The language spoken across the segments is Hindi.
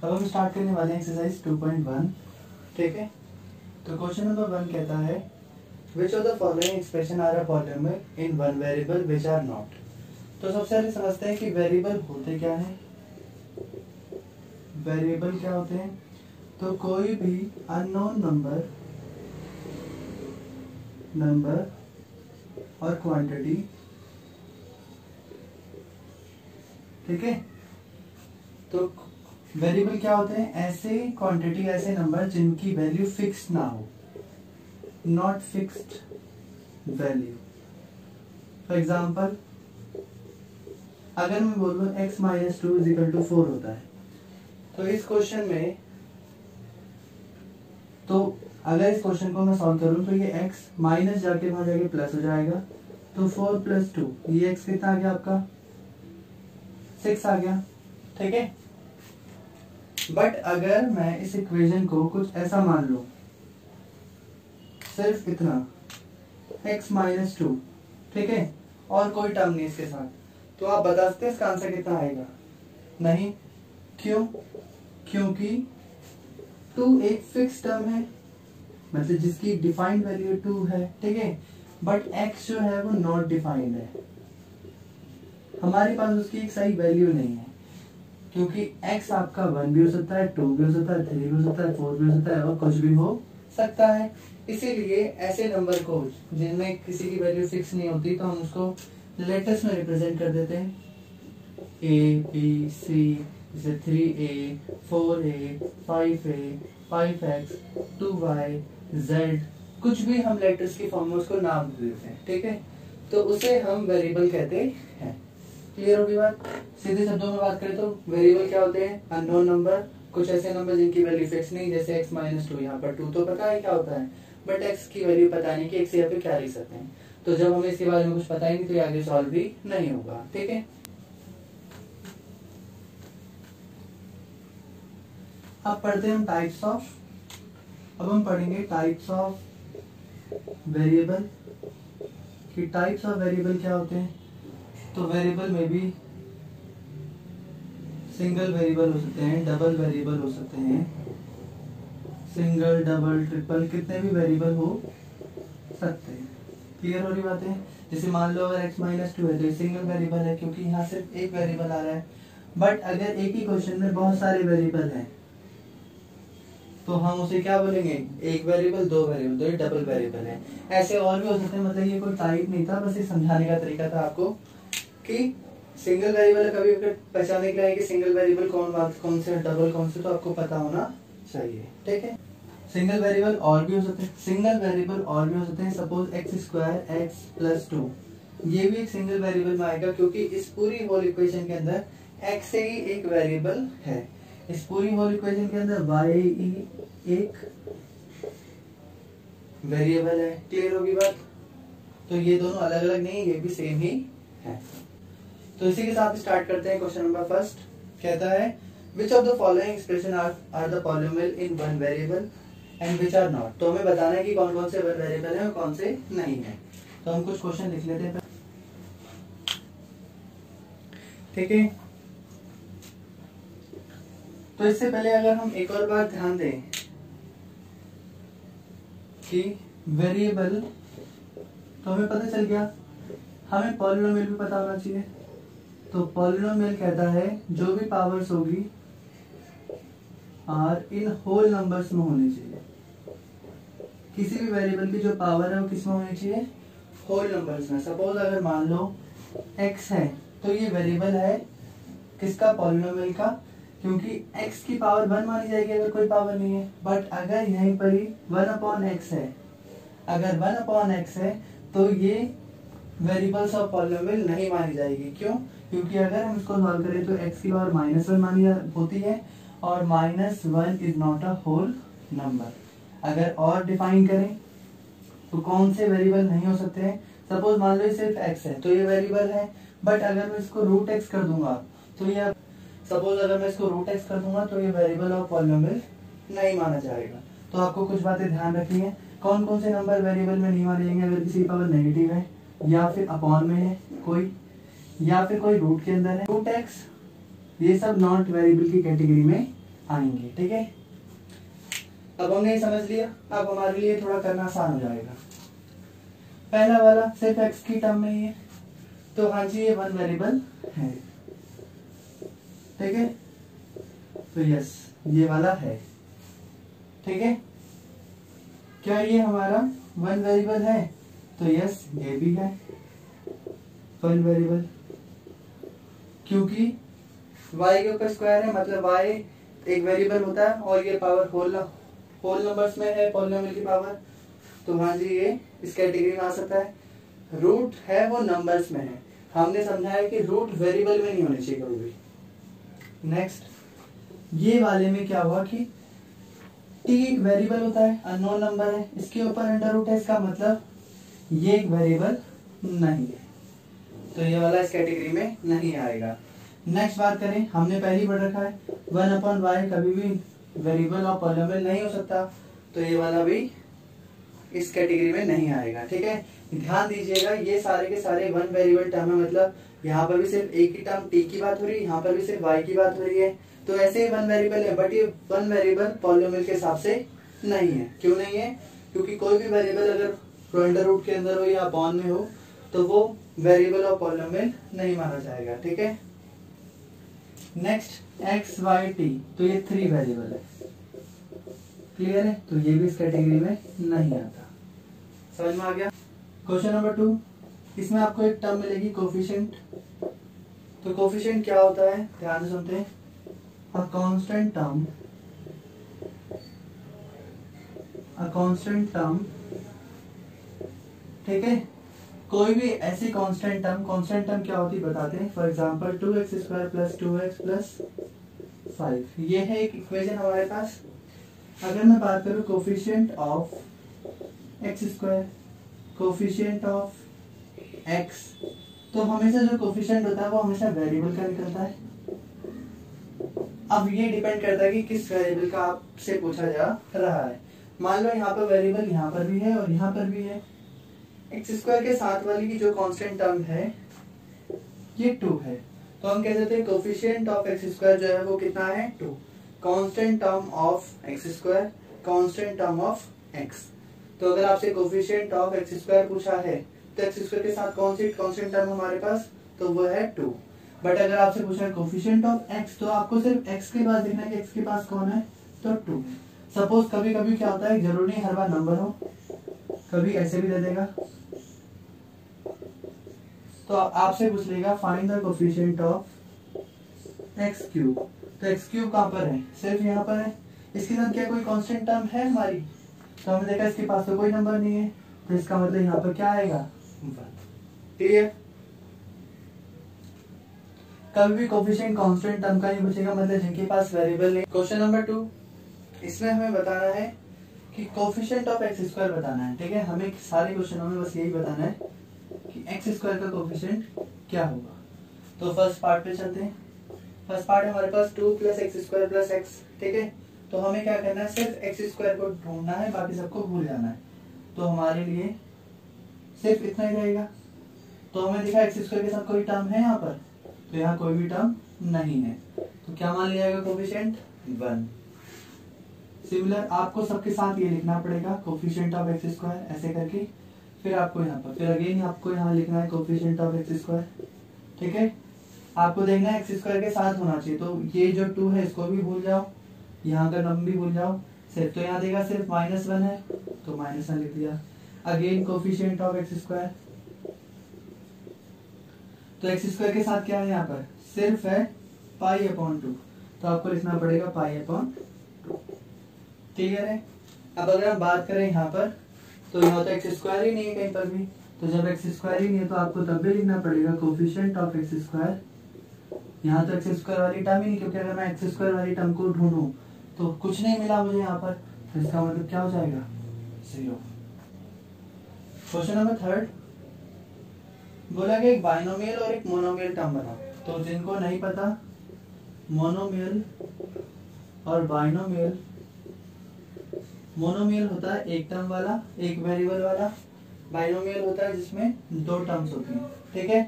अब हम स्टार्ट करने वाले हैं एक्सरसाइज 2.1। ठीक है, तो क्वेश्चन नंबर 1 कहता है which of the following expression are a polynomial in one variable which are not. तो सबसे पहले समझते हैं कि वेरिएबल होते क्या हैं। वेरिएबल क्या होते हैं? तो कोई भी अननोन नंबर और क्वांटिटी। ठीक है, तो वेरिएबल क्या होते हैं? ऐसे क्वांटिटी, ऐसे नंबर जिनकी वैल्यू फिक्स ना हो, not fixed value. For example, अगर मैं बोलूं x minus 2 is equal to 4 होता है, तो इस क्वेश्चन में, तो अगर इस क्वेश्चन को मैं सॉल्व करूं तो ये x माइनस जाके वहां जाके प्लस हो जाएगा, तो 4 प्लस 2, ये x कितना आ गया आपका? 6 आ गया। ठीक है, बट अगर मैं इस इक्वेशन को कुछ ऐसा मान लूं, सिर्फ इतना x माइनस 2, ठीक है, और कोई टर्म नहीं इसके साथ, तो आप बता सकते हैं इसका आंसर कितना आएगा? नहीं। क्यों? क्योंकि 2 एक फिक्स टर्म है, मतलब जिसकी डिफाइंड वैल्यू 2 है। ठीक है, बट x जो है वो नॉट डिफाइंड है, हमारे पास उसकी एक सही वैल्यू नहीं है, क्योंकि x आपका 1 भी हो सकता है, 2 भी हो सकता है, 3 भी हो सकता है, 4 भी हो सकता है, और कुछ भी हो सकता है। इसीलिए ऐसे नंबर को जिनमें किसी की वैल्यू फिक्स नहीं होती, तो हम उसको लेटर्स में रिप्रेजेंट कर देते हैं, a b c, जैसे 3a 4a 5a 5x 2y z, कुछ भी हम लेटर्स की फॉर्म में उसको नाम दे देते हैं। ठीक है, तो उसे हम वेरिएबल कहते हैं। क्लियर होगी बात? सीधे शब्दों में बात करें तो वेरिएबल क्या होते हैं? अननोन नंबर, कुछ ऐसे नंबर जिनकी वैल्यू फिक्स नहीं, जैसे x माइनस 2, यहाँ पर 2 तो पता है क्या होता है, बट x की वैल्यू पता नहीं कि x यहाँ पे क्या लिख सकते हैं। तो जब हमें इसके बारे में कुछ पता ही नहीं, तो ये आगे सॉल्व भी नहीं होगा। ठीक है, अब पढ़ते हैं हम टाइप्स ऑफ। अब हम पढ़ेंगे टाइप्स ऑफ वेरिएबल, कि टाइप्स ऑफ वेरिएबल क्या होते हैं। तो वेरिएबल में भी सिंगल वेरिएबल हो सकते हैं, डबल वेरिएबल हो सकते हैं, सिंगल डबल ट्रिपल कितने भी वेरिएबल हो सकते हैं। क्लियर हो रही बातें? जैसे मान लो अगर x माइनस 2 है तो ये सिंगल वेरिएबल है, क्योंकि यहाँ सिर्फ एक वेरिएबल आ रहा है। बट अगर एक ही क्वेश्चन में बहुत सारे वेरिएबल हैं, तो हम उसे क्या बोलेंगे? एक वेरिएबल, दो वेरिएबल, तो ये डबल वेरिएबल है। ऐसे और भी हो सकते हैं, मतलब ये कोई टाइप नहीं था, बस ये समझाने का तरीका था आपको कि सिंगल वेरिएबल कभी पहचानने के लिए कि सिंगल वेरिएबल कौन से, डबल कौन से, तो आपको पता होना चाहिए। ठीक है, सिंगल वेरिएबल और भी हो सकते हैं, सिंगल वेरिएबल और भी हो सकते हैं। Suppose x square x plus 2, ये भी एक सिंगल वेरिएबल में आएगा, क्योंकि इस पूरी होल इक्वेशन के अंदर एक्स से ही एक वेरिएबल है, इस पूरी होल इक्वेशन के अंदर वाई एक वेरिएबल है। क्लियर होगी बात? तो ये दोनों अलग अलग नहीं, ये भी सेम ही है। तो इसी के साथ स्टार्ट करते हैं। क्वेश्चन नंबर फर्स्ट कहता है which of the following expression are the polynomial in one variable and which are not. तो हमें बताना है कि कौन कौन से वेरिएबल हैं और कौन से नहीं है। तो हम कुछ क्वेश्चन लिख लेते हैं। ठीक है, तो इससे पहले अगर हम एक और बात ध्यान दें कि वेरिएबल, तो हमें पता चल गया, हमें पॉलिनोमियल भी पता होना चाहिए। तो पॉलिनोमियल कहता है जो भी पावर्स होगी आर इन होल नंबर्स में होनी चाहिए। किसी भी वेरिएबल की जो पावर है वो किस में होनी चाहिए? होल नंबर्स में। सपोज अगर मान लो x है, तो ये वेरिएबल है किसका? पॉलिनोमियल का, क्योंकि x की पावर 1 मानी जाएगी अगर कोई पावर नहीं है। बट अगर यहीं पर ही 1/x है, अगर 1/x है, तो ये वेरिएबल्स ऑफ पॉलिनोमियल नहीं मानी जाएगी। क्यों? क्योंकि अगर हम इसको सॉल्व करें तो x की पावर -1 मानी होती है, और -1 is not a whole number. अगर और डिफाइन करें तो कौन से वेरिएबल नहीं हो सकते हैं? सपोज मान लो सिर्फ x है, तो ये वेरिएबल है, बट अगर मैं इसको √x कर दूंगा तो ये, सपोज अगर मैं इसको √x कर दूंगा तो ये वेरिएबल ऑफ पॉलिनोमियल नहीं माना जाएगा। तो आपको कुछ बातें ध्यान रखनी है, कौन कौन से नंबर वेरिएबल में नहीं माने जाएंगे। अगर किसी की पावर नेगेटिव है, या फिर अपॉन में है कोई, या फिर कोई रूट के अंदर है, √x, ये सब नॉट वेरिएबल की कैटेगरी में आएंगे। ठीक है, अब हमने समझ लिया। अब हमारे लिए थोड़ा करना आसान हो जाएगा। पहला वाला सिर्फ x की टर्म में ही है, तो हाँ जी ये वन वेरिएबल है। ठीक है, तो यस ये वाला है। ठीक है, क्या ये हमारा वन वेरिएबल है? तो यस ये भी है वन वेरिएबल, क्योंकि y के ऊपर स्क्वायर है, मतलब y एक वेरिएबल होता है और ये पावर होल नंबर्स में है, पॉलिनोमियल की पावर। तो हाँ जी ये इस कैटेगरी में आ सकता है। रूट है वो नंबर्स में है, हमने समझा है कि रूट वेरिएबल में नहीं होने चाहिए कभी भी। नेक्स्ट, ये वाले में क्या हुआ कि t एक वेरिएबल होता है, अननोन नंबर है, इसके ऊपर अंडर रूट है, इसका मतलब ये एक वेरिएबल नहीं है, तो ये वाला इस कैटेगरी में नहीं आएगा। नेक्स्ट बात करें, हमने पहले ही पढ़ रखा है 1/y कभी भी वेरिएबल और पॉलिनोमियल नहीं हो सकता, तो ये वाला भी इस कैटेगरी में नहीं आएगा। ठीक है, ध्यान दीजिएगा ये सारे के सारे वन वेरिएबल टर्म है, मतलब यहाँ पर भी सिर्फ एक ही टर्म t की बात हो रही है, यहाँ पर भी सिर्फ y की बात हो रही है, तो ऐसे ही वन वेरिएबल है, बट ये वन वेरिएबल पॉलिनोमियल के हिसाब से नहीं है। क्यों नहीं है? क्योंकि कोई भी वेरिएबल अगर अंडर रूट के अंदर हो या बॉन में हो तो वो वेरिएबल और पॉलिनोमियल नहीं माना जाएगा। ठीक है, नेक्स्ट x y t, तो ये थ्री वेरिएबल है। क्लियर है, तो ये भी इस कैटेगरी में नहीं आता। समझ में आ गया? क्वेश्चन नंबर 2, इसमें आपको एक टर्म मिलेगी कोफिशिएंट। तो कोफिशिएंट क्या होता है, ध्यान से सुनते हैं। अ कांस्टेंट टर्म, ठीक है, कोई भी ऐसी कांस्टेंट टर्म क्या होती है बताते हैं। फॉर एग्जांपल 2x² + 2x + 5, ये है एक इक्वेशन हमारे पास। अगर मैं बात करूं coefficient of x², coefficient of x, तो हमेशा जो कोफिशिएंट होता है वो हमेशा वेरिएबल का निकलता है। अब ये डिपेंड करता है कि किस वेरिएबल का आपसे पूछा जा रहा है। मान लो यहाँ पर वेरिएबल यहाँ पर भी है और यहाँ पर भी है। x² के साथ वाली की जो कांस्टेंट टर्म है ये 2 है, तो हम कह सकते हैं कोफिशिएंट ऑफ x² जो है वो कितना है 2। Constant term of x², constant term of x। तो अगर आपसे कोफिशिएंट ऑफ x² पूछा है तो x² के साथ कौन सी कांस्टेंट टर्म हमारे पास, तो वो है 2। बट अगर आपसे पूछा है कोफिशिएंट ऑफ x, तो आपको सिर्फ x के पास देखना है कि x के पास कौन है, तो 2 है। सपोज कभी कभी क्या होता है, जरूरी नहीं हर बार नंबर हो, कभी ऐसे भी दे देगा। तो आपसे पूछ लेगा find the coefficient of x³, तो x³ कहां पर है, सिर्फ यहाँ पर है। इसके साथ क्या कोई कांस्टेंट टर्म है हमारी, तो हमने देखा इसके पास तो कोई नंबर नहीं है, तो इसका मतलब यहाँ पर क्या आएगा 1। क्लियर? कभी भी कोफिशिएंट कांस्टेंट टर्म का नहीं पूछेगा, मतलब जिनके पास वेरिएबल नहीं। क्वेश्चन नंबर 2, इसमें हमें बताना है कि कोफिशिएंट ऑफ x² बताना है। ठीक है, हमें सारे क्वेश्चनों में बस यही बताना है कि x² का कोफिशिएंट क्या होगा। तो फर्स्ट पार्ट पे चलते हैं। फर्स्ट पार्ट है हमारे पास 2 + x² + x। ठीक है, तो हमें क्या करना है, सिर्फ x² को ढूंढना है, बाकी सबको भूल जाना है। तो हमारे लिए सिर्फ इतना ही रहेगा। तो हमें दिखा x² के साथ कोई टर्म है यहाँ पर, तो यहाँ कोई भी टर्म नहीं है, तो क्या मान लिया जाएगा कोफिशिएंट 1। सिमिलर आपको सबके साथ ये लिखना पड़ेगा कोफिशिएंट ऑफ x², ऐसे करके फिर आपको यहाँ पर, फिर अगेन आपको यहाँ लिखना है कोफिशिएंट ऑफ x²। ठीक है, आपको देखना है x² के साथ होना चाहिए, तो ये जो 2 है इसको भी भूल जाओ, यहाँ का नंबर भी भूल जाओ सिर्फ, तो यहाँ देगा सिर्फ -1 है, तो -1 लिख दिया। अगेन कोफिशिएंट ऑफ x², तो x² के साथ क्या है यहाँ पर, सिर्फ है π/2, तो आपको लिखना पड़ेगा π/2। क्लियर है? अब अगर हम बात करें यहाँ पर, तो यहाँ तो x² ही नहीं है कहीं पर भी, तो जब x² ही नहीं है तो आपको तब भी लिखना पड़ेगा कोफिशिएंट ऑफ x²। यहाँ तो x² वाली टर्म ही नहीं, क्योंकि अगर मैं x² वाली टर्म को ढूंढूं तो कुछ नहीं मिला मुझे यहाँ पर, तो इसका मतलब क्या हो जाएगा 0। क्वेश्चन नंबर 3, बोला कि एक बाइनोमियल और एक मोनोमियल टर्म बनाओ। तो जिनको नहीं पता, मोनोमियल और बाइनोमियल, मोनोमियल होता है एक टर्म वाला, एक वेरिएबल वाला। बाइनोमियल होता है जिसमें 2 टर्म्स होती हैं। ठीक है,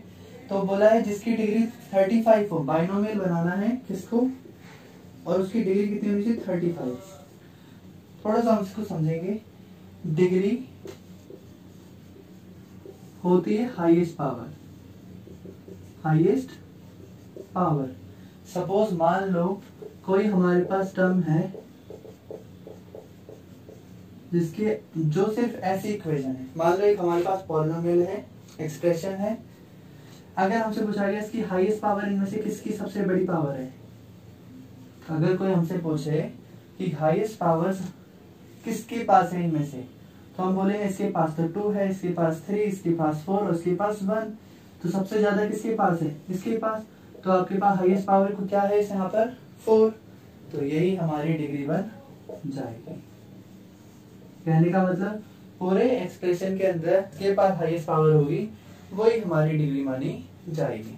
तो बोला है जिसकी डिग्री 35 हो, बाइनोमियल बनाना है किसको, और उसकी डिग्री कितनी होनी चाहिए 35। थोड़ा सा हम इसको समझेंगे। डिग्री होती है highest power, highest power. Suppose मान लो कोई हमारे पास टर्म है जिसके जो सिर्फ ऐसी इक्वेशन है। मान लो एक हमारे पास पॉलिनोमियल है, एक्सप्रेशन है। अगर हमसे पूछा गया इसकी हाईएस्ट पावर इनमें से किसकी सबसे बड़ी पावर है, अगर कोई हमसे पूछे कि हाईएस्ट पावर किसके पास है इनमें से, तो हम बोलेंगे इसके पास तो 2 है, इसके पास 3, इसके पास 4 और इसके पास 1। तो सबसे ज्यादा किसके पास है, इसके पास। तो आपके पास हाईएस्ट पावर को क्या है यहाँ पर 4। तो यही हमारी डिग्री बन जाएगी। कहने का मतलब पूरे एक्सप्रेशन के अंदर के पास हाईएस्ट पावर होगी वही हमारी डिग्री मानी जाएगी।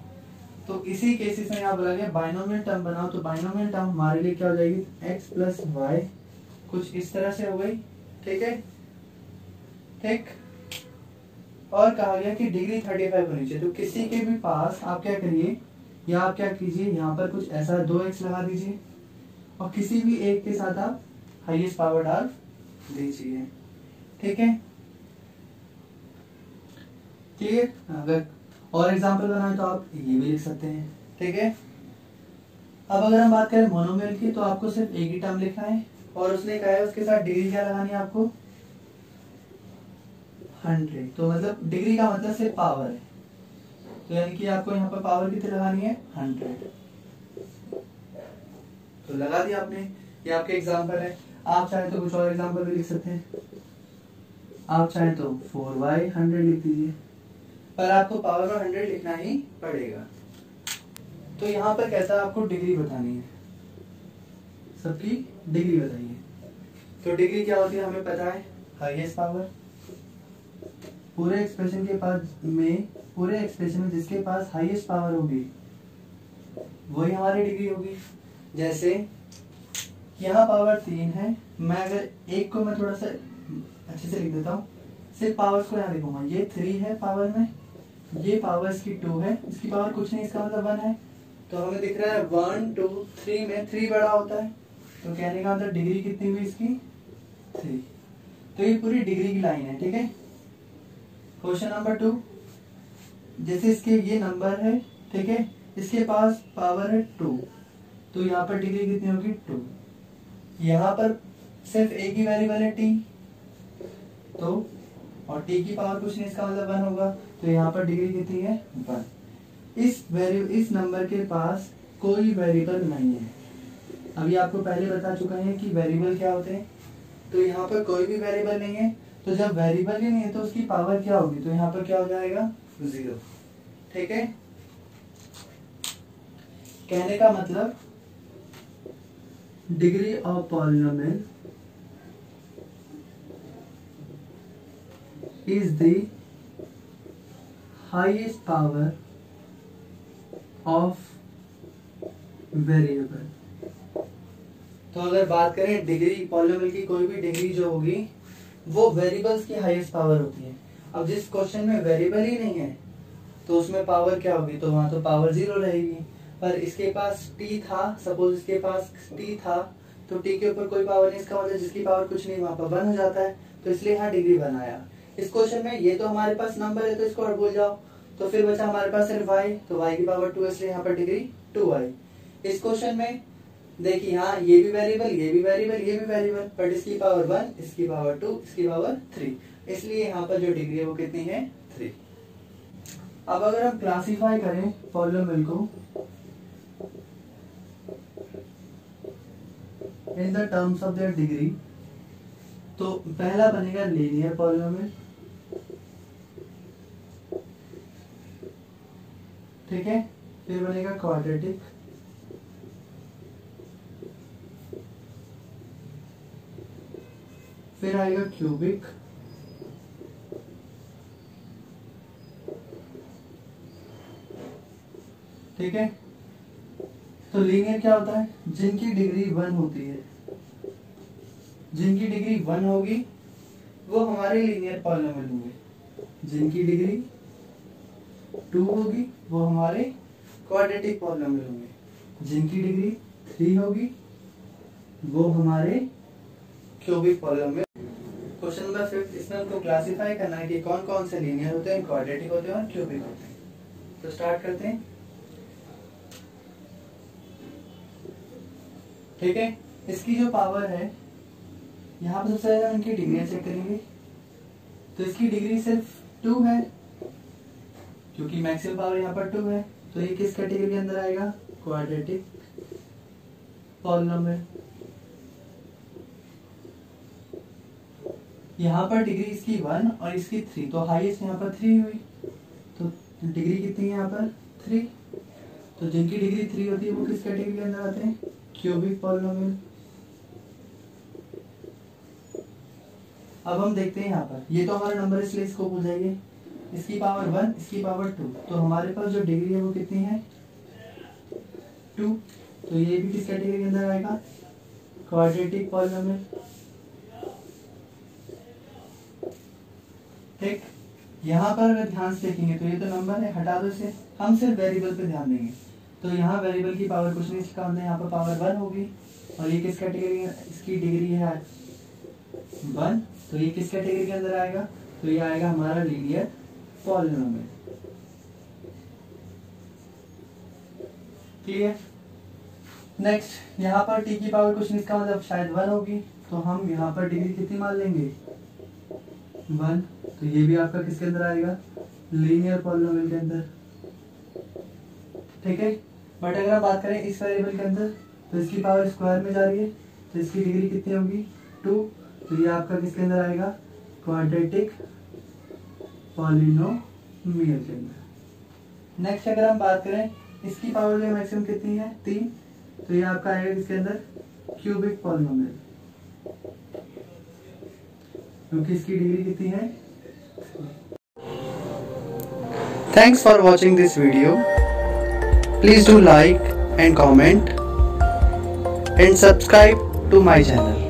तो इसी केसेस में यहाँ बोला गया बाइनोमियल टर्म बनाओ। तो बाइनोमियल टर्म हमारे लिए क्या हो जाएगी, x प्लस वाई कुछ इस तरह से हो गई। ठीक है, ठीक। और कहा गया कि डिग्री 35 होनी चाहिए। तो किसी के भी पास आप क्या करिए, या आप क्या कीजिए, यहाँ पर कुछ ऐसा 2x लगा दीजिए और किसी भी एक के साथ आप हाईएस्ट पावर डाल दीजिए। ठीक है, ठीक है। अगर और एग्जांपल बनाए तो आप ये भी लिख सकते हैं। ठीक है, अब अगर हम बात करें मोनोमियल की, तो आपको सिर्फ एक ही टर्म लिखना है और उसने कहा है उसके साथ डिग्री क्या लगानी है आपको 100। तो मतलब डिग्री का मतलब सिर्फ पावर है। तो यानी कि आपको यहाँ पर पावर कितनी लगानी है 100। तो लगा दिया आपने, ये आपके एग्जांपल है। आप चाहे तो कुछ और एग्जांपल भी लिख सकते हैं। आप चाहे तो 4y 100 लिख दीजिए, पर आपको पावर में 100 लिखना ही पड़ेगा। तो यहाँ पर कहता है आपको डिग्री बतानी है, सबकी डिग्री बताइए। तो डिग्री क्या होती है हमें पता है, हाईएस्ट पावर। पूरे एक्सप्रेशन के पास में, पूरे एक्सप्रेशन में जिसके पास हाईएस्ट पावर होगी वही हमारी डिग्री होगी। जैसे यहाँ पावर 3 है, मैं अगर एक को मैं थोड़ा सा अच्छे से लिख देता हूँ, सिर्फ पावर्स को यहाँ लिखूंगा। ये 3 है पावर में, ये पावर इसकी 2 है, इसकी पावर कुछ नहीं, इसका मतलब 1 है। तो हमें दिख रहा है 1 2 3 में 3 बड़ा होता है। तो कहने का मतलब डिग्री कितनी हुई इसकी 3। तो ये पूरी डिग्री की लाइन है। ठीक है, क्वेश्चन नंबर 2, जैसे इसके ये नंबर है, ठीक है, इसके पास पावर है 2, तो यहाँ पर डिग्री कितनी होगी 2। यहाँ पर सिर्फ एक ही वेरिएबल है t, तो और t की पावर कुछ नहीं, इसका मतलब 1 होगा। तो यहाँ पर डिग्री कितनी है 1। इस नंबर के पास कोई वेरिएबल नहीं है। अभी आपको पहले बता चुका है कि वेरिएबल क्या होते हैं। तो यहाँ पर कोई भी वेरिएबल नहीं है, तो जब वेरिएबल ही नहीं है तो उसकी पावर क्या होगी, तो यहाँ पर क्या हो जाएगा 0। ठीक है, कहने का मतलब degree of polynomial is the highest power of variable। तो अगर बात करें डिग्री पॉलिनोमियल की, कोई भी डिग्री जो होगी वो वेरिएबल्स की हाईएस्ट पावर होती है। अब जिस क्वेश्चन में वेरिएबल ही नहीं है तो उसमें पावर क्या होगी, तो वहां तो पावर 0 रहेगी। पर इसके पास t था, सपोज इसके पास t था, तो t के ऊपर कोई पावर नहीं, इसका मतलब जिसकी पावर कुछ नहीं वहां पर 1 हो जाता है। तो इसलिए यहाँ डिग्री 1 आया। इस क्वेश्चन में ये तो हमारे पास नंबर है तो इसको और भूल जाओ। तो फिर बचा हमारे पास सिर्फ y, तो y की पावर 2 है, इसलिए यहाँ पर डिग्री 2 आई। इस क्वेश्चन में देखिए यहाँ ये भी वेरिएबल, ये भी वेरिएबल, ये भी वेरिएबल, बट इसकी पावर 1, इसकी पावर 2, इसकी पावर 3, इसलिए यहाँ पर जो डिग्री है वो कितनी है 3। अब अगर हम क्लासिफाई करें पॉलिनोमियल को in the terms of their degree, तो पहला बनेगा लीनियर पॉलिनोमियल। ठीक है, फिर बनेगा क्वाड्रेटिक, फिर आएगा क्यूबिक, ठीक है। तो लीनियर क्या होता है, जिनकी डिग्री 1 होती है, जिनकी डिग्री 1 होगी वो हमारे लीनियर पॉलिनोमियल होंगे। जिनकी डिग्री 2 होगी वो हमारे क्वाड्रेटिक पॉलिनोमियल होंगे। जिनकी डिग्री 3 होगी वो हमारे क्यूबिक पॉलिनोमियल। क्वेश्चन नंबर 5, इसमें हमको क्लासिफाई करना है कि कौन कौन से लीनियर होते हैं, क्वाड्रेटिक होते हैं और क्यूबिक होते हैं। तो स्टार्ट करते हैं। ठीक है, इसकी जो पावर है यहाँ पर सबसे पहले हम इनकी डिग्री चेक करेंगे। तो इसकी डिग्री सिर्फ 2 है, क्योंकि मैक्सिमम पावर यहाँ पर 2 है। तो ये किस कैटेगरी के अंदर आएगा, क्वाड्रेटिक पॉलिनोमियल। यहाँ पर डिग्री इसकी 1 और इसकी 3, तो हाईएस्ट यहाँ पर 3 हुई। तो डिग्री कितनी है यहाँ पर, 3। तो जिनकी डिग्री 3 होती है वो किस कैटेगरी के अंदर आते हैं, क्यूबिक पॉलिनोमियल। अब हम देखते हैं यहाँ पर, ये तो हमारा नंबर इसलिए इसको भूल जाइए। इसकी पावर 1, इसकी पावर 2, तो हमारे पास जो डिग्री है वो कितनी है, 2। तो ये भी किस कैटेगरी के अंदर आएगा, क्वाड्रेटिक पॉलिनोमियल। ठीक, यहाँ पर अगर ध्यान से देखेंगे तो ये तो नंबर है, हटा दो इसे, हम सिर्फ वेरिएबल पे ध्यान देंगे। तो यहाँ वेरिएबल की पावर कुछ नहीं, इसका हमने यहाँ पर पावर 1 होगी। और ये किस कैटेगरी, इसकी डिग्री है 1, तो ये किस कैटेगरी के अंदर आएगा, तो ये आएगा हमारा लीनियर पॉलिनोमियल। क्लियर। नेक्स्ट, यहाँ पर t की पावर कुछ नहीं, इसका मतलब शायद 1 होगी। तो हम यहाँ पर डिग्री कितनी मान लेंगे, 1। तो ये भी आपका किसके अंदर आएगा, लीनियर पॉलिनोमियल के अंदर। ठीक है, बट अगर हम बात करें इस वेरिएबल के अंदर, तो इसकी पावर स्क्वायर में जा रही है, तो इसकी डिग्री कितनी होगी, 2। तो ये आपका किसके अंदर आएगा, क्वाड्रेटिक पॉलिनोमियल के अंदर। नेक्स्ट अगर हम बात करें, इसकी पावर जो मैक्सिमम कितनी है, 3। तो ये आपका आएगा किसके अंदर, क्यूबिक पॉलिनोमियल, क्योंकि इसकी डिग्री कितनी है। Thanks for watching this video. Please do like and comment and subscribe to my channel.